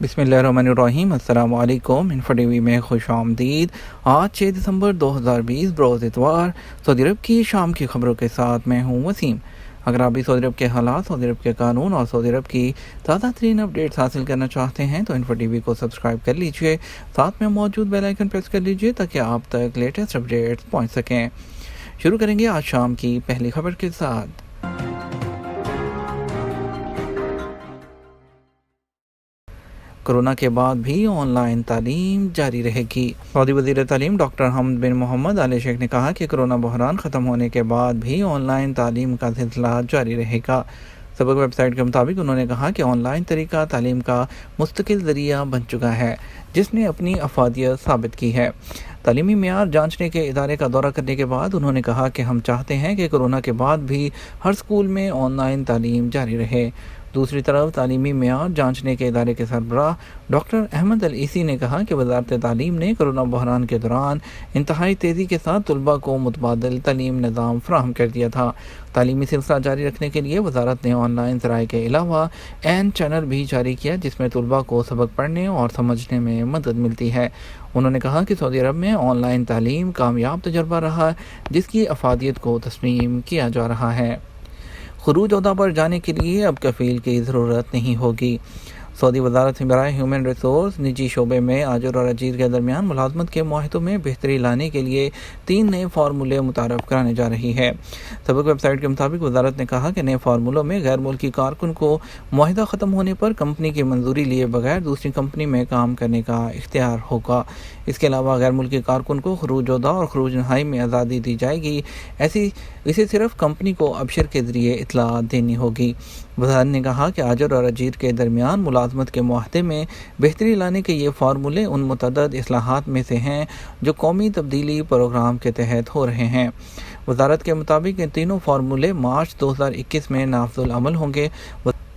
बिस्मिल्लाहिर्रहमानिर्रहीम। अस्सलाम वालेकुम। इन्फो टीवी में खुश आमदीद। आज 6 दिसंबर 2020 बरोज़ इतवार सऊदी अरब की शाम की खबरों के साथ मैं हूँ वसीम। अगर आप भी सऊदी अरब के हालात, सऊदी अरब के कानून और सऊदी अरब की ताज़ा तरीन अपडेट्स हासिल करना चाहते हैं तो इन्फो टीवी को सब्सक्राइब कर लीजिए, साथ में मौजूद बेल आइकन प्रेस कर लीजिए ताकि आप तक लेटेस्ट अपडेट्स पहुँच सकें। शुरू करेंगे आज शाम की पहली खबर के साथ। कोरोना के बाद भी ऑनलाइन तालीम जारी रहेगी। सऊदी वज़ीर तालीम डॉक्टर हमद बिन मोहम्मद आल शेख ने कहा कि कोरोना बहरान ख़त्म होने के बाद भी ऑनलाइन तालीम का सिलसिला जारी रहेगा। सबक वेबसाइट के मुताबिक उन्होंने कहा कि ऑनलाइन तरीका तालीम का मुस्तकिल ज़रिया बन चुका है, जिसने अपनी अफादियत साबित की है। तालीमी मेयार जांचने के इदारे का दौरा करने के बाद उन्होंने कहा कि हम चाहते हैं कि कोरोना के बाद भी हर स्कूल में ऑनलाइन तालीम जारी रहे। दूसरी तरफ तालीमी मेयार जांचने के इदारे के सरबराह डॉक्टर अहमद अल ईसी ने कहा कि वज़ारत तालीम ने कोरोना बहरान के दौरान इंतहाई तेज़ी के साथ तलबा को मुतबादिल तालीम निज़ाम फ़राहम कर दिया था। तालीमी सिलसिला जारी रखने के लिए वज़ारत ने ऑनलाइन ज़राए के अलावा एन चैनल भी जारी किया, जिसमें तलबा को सबक पढ़ने और समझने में मदद मिलती है। उन्होंने कहा कि सऊदी अरब में ऑनलाइन तालीम कामयाब तजर्बा रहा, जिसकी अफादियत को तस्लीम किया जा रहा है। खुरूज ओहदा पर जाने के लिए अब कफ़ील की ज़रूरत नहीं होगी। सऊदी वज़ारत बराए ह्यूमन रिसोर्स निजी शोबे में आजर और अजीर के दरमियान मुलाजमत के मुआहदों में बेहतरी लाने के लिए 3 नए फार्मूले मुतारफ़ कराने जा रही है। सबक वेबसाइट के मुताबिक वज़ारत ने कहा कि नए फार्मूलों में गैर मुल्की कारकुन को मुआहदा ख़त्म होने पर कंपनी की मंजूरी लिए बगैर दूसरी कंपनी में काम करने का इख्तियार होगा। इसके अलावा गैर मुल्की कारकुन को खरूज ओहदा और खरूज नहाई में आज़ादी दी जाएगी। इसे सिर्फ कंपनी को अबशर के ज़रिए इतला देनी होगी। वज़ारत ने कहा कि आजर और अजीर के दरमियान मुलाजमत के मुआहदे में बेहतरी लाने के ये फार्मूले उन मुतअद्दिद इस्लाहात में से हैं जो कौमी तब्दीली प्रोग्राम के तहत हो रहे हैं। वज़ारत के मुताबिक इन तीनों फार्मूले मार्च 2021 में नाफिजुल अमल होंगे।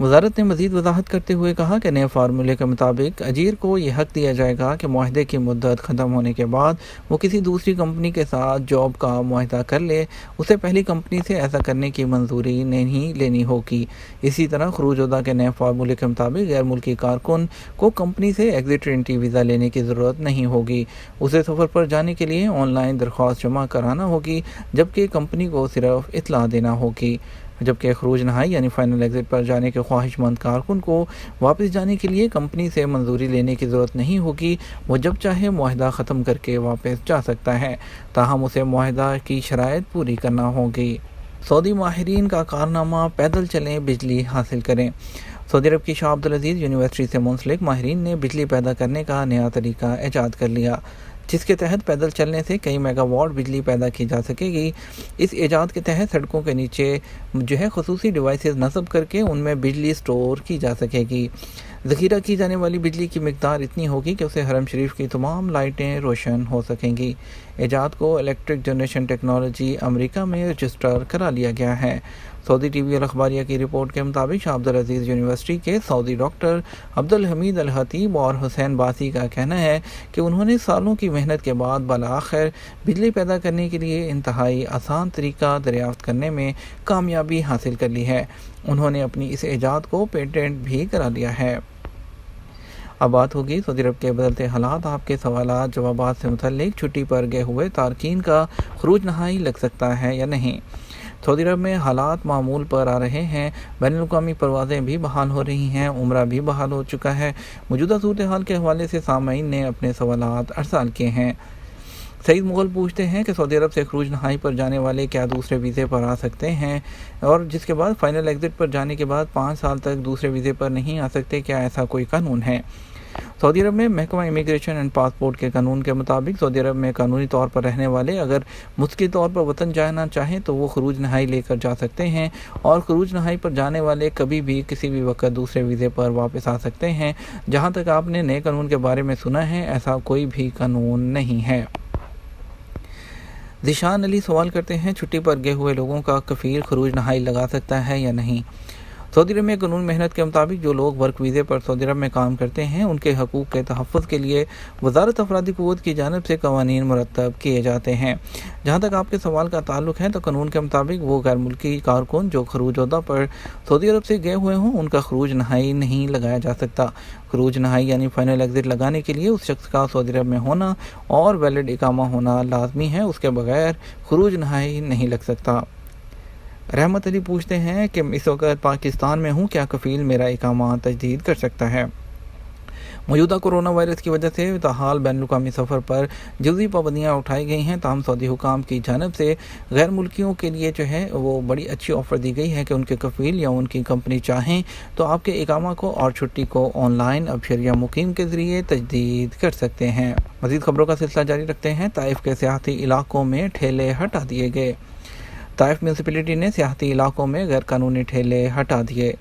वज़ारत ने मज़ीद वजाहत करते हुए कहा कि नए फार्मूले के मुताबिक अजीर को यह हक़ दिया जाएगा कि मुआहदे की मुद्दत ख़त्म होने के बाद वो किसी दूसरी कंपनी के साथ जॉब का मुआहदा कर ले, उसे पहली कंपनी से ऐसा करने की मंजूरी नहीं लेनी होगी। इसी तरह खरूज ओहदा के नए फार्मूले के मुताबिक गैर मुल्की कारकुन को कंपनी से एग्जिट एंट्री वीज़ा लेने की ज़रूरत नहीं होगी। उसे सफ़र पर जाने के लिए ऑनलाइन दरख्वास्त जमा कराना होगी, जबकि कंपनी को सिर्फ इतला देना होगी। जबकि खरूज नहाई यानी फाइनल एग्जिट पर जाने के ख्वाहिशमंद कारकुन को वापस जाने के लिए कंपनी से मंजूरी लेने की ज़रूरत नहीं होगी। वो जब चाहे मुआहदा ख़त्म करके वापस जा सकता है, ताहम उसे मुआहदा की शराइत पूरी करना होगी। सऊदी माहिरीन का कारनामा पैदल चलें, बिजली हासिल करें। सऊदी अरब की शाह अब्दुल अजीज़ यूनिवर्सिटी से मुंसलिक माहिरीन ने बिजली पैदा करने का नया तरीका ईजाद कर लिया, जिसके तहत पैदल चलने से कई मेगावाट बिजली पैदा की जा सकेगी। इस ईजाद के तहत सड़कों के नीचे खुसूसी डिवाइसेस नस्ब करके उनमें बिजली स्टोर की जा सकेगी। ज़ख़ीरा की जाने वाली बिजली की मिकदार इतनी होगी कि उससे हरम शरीफ की तमाम लाइटें रोशन हो सकेंगी। ईजाद को इलेक्ट्रिक जनरेशन टेक्नोलॉजी अमेरिका में रजिस्टर करा लिया गया है। सऊदी टीवी अल अखबारिया की रिपोर्ट के मुताबिक शाह अब्दुल अजीज़ यूनिवर्सिटी के सऊदी डॉक्टर अब्दुल हमीद अल हतीब और हुसैन बासी का कहना है कि उन्होंने सालों की मेहनत के बाद बालाखिर बिजली पैदा करने के लिए इंतहाई आसान तरीका दरियाफ्त करने में कामयाबी हासिल कर ली है। उन्होंने अपनी इस ईजाद को पेटेंट भी करा लिया है। अब बात होगी सऊदी अरब के बदलते हालात। आपके सवालात जवाबात से मुतल्लिक छुट्टी पर गए हुए तारकीन का खरूज नहाई लग सकता है या नहीं। सऊदी अरब में हालात मामूल पर आ रहे हैं। बैनुल-अक़वामी परवाज़ें भी बहाल हो रही हैं, उम्रा भी बहाल हो चुका है। मौजूदा सूरत हाल के हवाले से सामईन ने अपने सवालात अरसाल किए हैं। सईद मुग़ल पूछते हैं कि सऊदी अरब से खरूज नहाई पर जाने वाले क्या दूसरे वीज़े पर आ सकते हैं, और जिसके बाद फाइनल एग्जिट पर जाने के बाद 5 साल तक दूसरे वीज़े पर नहीं आ सकते। क्या ऐसा कोई कानून है? सऊदी अरब में महकमा इमिग्रेशन एंड पासपोर्ट के कानून के मुताबिक सऊदी अरब में कानूनी तौर पर रहने वाले अगर मुस्तकिल तौर पर वतन जाना चाहें तो वो खरूज नहाई लेकर जा सकते हैं, और खरूज नहाई पर जाने वाले कभी भी किसी भी वक्त दूसरे वीज़े पर वापस आ सकते हैं। जहाँ तक आपने नए कानून के बारे में सुना है, ऐसा कोई भी कानून नहीं है। ज़िशान अली सवाल करते हैं, छुट्टी पर गए हुए लोगों का कफ़ील खरूज नहाई लगा सकता है या नहीं। سعودی عرب میں قانون محنت کے مطابق جو لوگ ورک ویزے پر سعودی عرب میں کام کرتے ہیں ان کے حقوق کے تحفظ کے لیے وزارت افرادی قوت کی جانب سے قوانین مرتب کیے جاتے ہیں۔ جہاں تک آپ کے سوال کا تعلق ہے تو قانون کے مطابق وہ غیر ملکی کارکن جو خروج عہدہ پر سعودی عرب سے گئے ہوئے ہوں ان کا خروج نہائی نہیں لگایا جا سکتا۔ خروج نہائی یعنی فائنل ایگزٹ لگانے کے لیے اس شخص کا سعودی عرب میں ہونا اور ویلڈ اقامہ ہونا لازمی ہے، اس کے بغیر خروج نہائی نہیں لگ سکتا۔ رحمت علی پوچھتے ہیں کہ اس وقت پاکستان میں ہوں، کیا کفیل میرا اقامہ تجدید کر سکتا ہے؟ موجودہ کورونا وائرس کی وجہ سے تاحال بین الاقوامی سفر پر جزوی پابندیاں اٹھائی گئی ہیں، تاہم سعودی حکام کی جانب سے غیر ملکیوں کے لیے جو ہے وہ بڑی اچھی آفر دی گئی ہے کہ ان کے کفیل یا ان کی کمپنی چاہیں تو آپ کے اقامہ کو اور چھٹی کو آن لائن ابشر یا مقیم کے ذریعے تجدید کر سکتے ہیں۔ مزید خبروں کا سلسلہ جاری رکھتے ہیں۔ طائف کے سیاحتی علاقوں میں ٹھیلے ہٹا دیے گئے۔ طائف میونسپلٹی نے سیاحتی علاقوں میں غیر قانونی ٹھیلے ہٹا دیے۔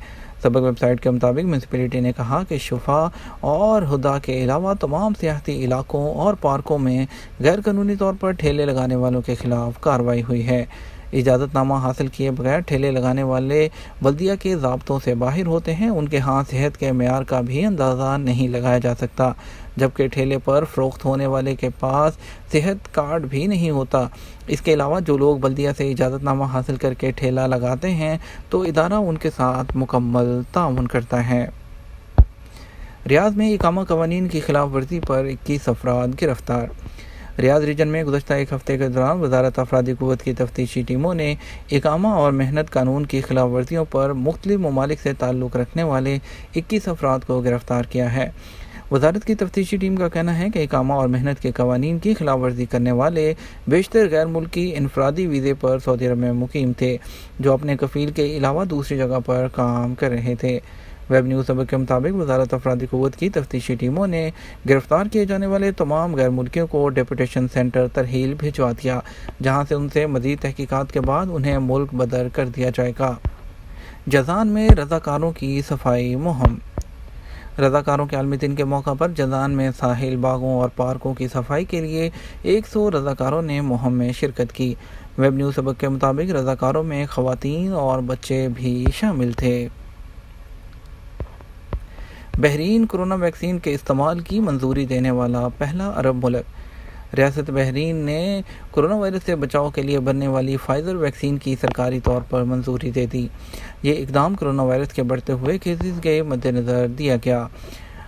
سبق ویب سائٹ کے مطابق میونسپلٹی نے کہا کہ شفا اور ہدا کے علاوہ تمام سیاحتی علاقوں اور پارکوں میں غیر قانونی طور پر ٹھیلے لگانے والوں کے خلاف کارروائی ہوئی ہے۔ اجازت نامہ حاصل کیے بغیر ٹھیلے لگانے والے بلدیہ کے ضابطوں سے باہر ہوتے ہیں، ان کے ہاں صحت کے معیار کا بھی اندازہ نہیں لگایا جا سکتا، جبکہ ٹھیلے پر فروخت ہونے والے کے پاس صحت کارڈ بھی نہیں ہوتا۔ اس کے علاوہ جو لوگ بلدیہ سے اجازت نامہ حاصل کر کے ٹھیلا لگاتے ہیں تو ادارہ ان کے ساتھ مکمل تعاون کرتا ہے۔ ریاض میں اقامہ قوانین کی خلاف ورزی پر 21 افراد گرفتار۔ ریاض ریجن میں گزشتہ ایک ہفتے کے دوران وزارت افرادی قوت کی تفتیشی ٹیموں نے اقامہ اور محنت قانون کی خلاف ورزیوں پر مختلف ممالک سے تعلق رکھنے والے 21 افراد کو گرفتار کیا ہے۔ وزارت کی تفتیشی ٹیم کا کہنا ہے کہ اقامہ اور محنت کے قوانین کی خلاف ورزی کرنے والے بیشتر غیر ملکی انفرادی ویزے پر سعودی عرب میں مقیم تھے، جو اپنے کفیل کے علاوہ دوسری جگہ پر کام کر رہے تھے۔ ویب نیوز سبق کے مطابق وزارت افرادی قوت کی تفتیشی ٹیموں نے گرفتار کیے جانے والے تمام غیر ملکیوں کو ڈیپوٹیشن سینٹر ترحیل بھجوا دیا، جہاں سے ان سے مزید تحقیقات کے بعد انہیں ملک بدر کر دیا جائے گا۔ جازان میں رضاکاروں کی صفائی مہم۔ رضاکاروں کے عالمی دن کے موقع پر جازان میں ساحل، باغوں اور پارکوں کی صفائی کے لیے 100 رضاکاروں نے مہم میں شرکت کی۔ ویب نیوز سبق کے مطابق رضاکاروں میں خواتین اور بچے بھی شامل تھے۔ بحرین کورونا ویکسین کے استعمال کی منظوری دینے والا پہلا عرب ملک۔ ریاست بحرین نے کورونا وائرس سے بچاؤ کے لیے بننے والی فائزر ویکسین کی سرکاری طور پر منظوری دے دی۔ یہ اقدام کورونا وائرس کے بڑھتے ہوئے کیسز کے مد نظر دیا گیا۔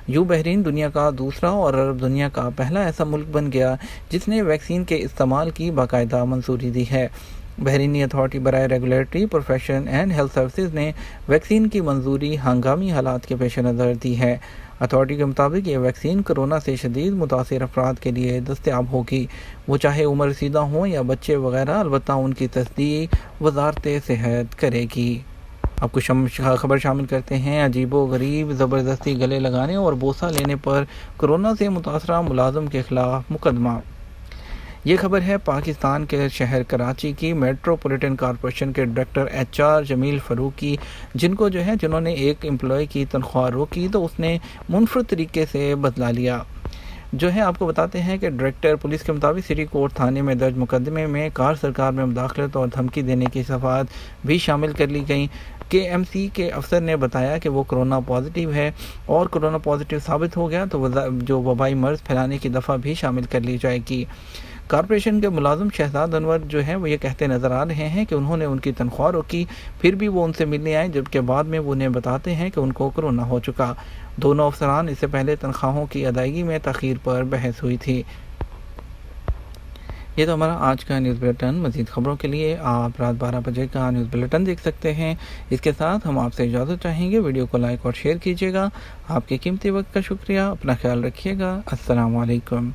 بحرین دنیا کا دوسرا اور عرب دنیا کا پہلا ایسا ملک بن گیا جس نے ویکسین کے استعمال کی باقاعدہ منظوری دی ہے۔ بحرینی اتھارٹی برائے regulatory profession and health services نے ویکسین کی منظوری ہنگامی حالات کے پیش نظر دی ہے۔ اتھارٹی کے مطابق یہ ویکسین کورونا سے شدید متاثر افراد کے لیے دستیاب ہوگی، وہ چاہے عمر رسیدہ ہوں یا بچے وغیرہ، البتہ ان کی تصدیق وزارت صحت کرے گی۔ اب کچھ خبر شامل کرتے ہیں۔ عجیب و غریب زبردستی گلے لگانے اور بوسہ لینے پر کورونا سے متاثرہ ملازم کے خلاف مقدمہ۔ یہ خبر ہے پاکستان کے شہر کراچی کی میٹروپولیٹن کارپوریشن کے ڈائریکٹر HR جمیل فاروق کی، جنہوں نے ایک امپلائی کی تنخواہ روکی تو اس نے منفرد طریقے سے بدلہ لیا۔ آپ کو بتاتے ہیں کہ ڈائریکٹر پولیس کے مطابق سٹی کورٹ تھانے میں درج مقدمے میں کار سرکار میں مداخلت اور دھمکی دینے کی صفحات بھی شامل کر لی گئیں۔ KMC کے افسر نے بتایا کہ وہ کورونا پازیٹیو ہے اور کورونا پازیٹیو ثابت ہو گیا تو جو وبائی مرض پھیلانے کی دفعہ بھی شامل کر لی جائے گی۔ کارپوریشن کے ملازم شہزاد انور وہ یہ کہتے نظر آ رہے ہیں کہ انہوں نے ان کی تنخواہ روکی، پھر بھی وہ ان سے ملنے آئے، جبکہ بعد میں وہ انہیں بتاتے ہیں کہ ان کو کورونا ہو چکا۔ دونوں افسران اس سے پہلے تنخواہوں کی ادائیگی میں تاخیر پر بحث ہوئی تھی۔ یہ تو ہمارا آج کا نیوز بلیٹن۔ مزید خبروں کے لیے آپ رات 12 بجے کا نیوز بلیٹن دیکھ سکتے ہیں۔ اس کے ساتھ ہم آپ سے اجازت چاہیں گے، ویڈیو کو لائک اور شیئر کیجیے گا۔ آپ کے قیمتی وقت کا شکریہ، اپنا خیال رکھیے گا۔ السلام علیکم۔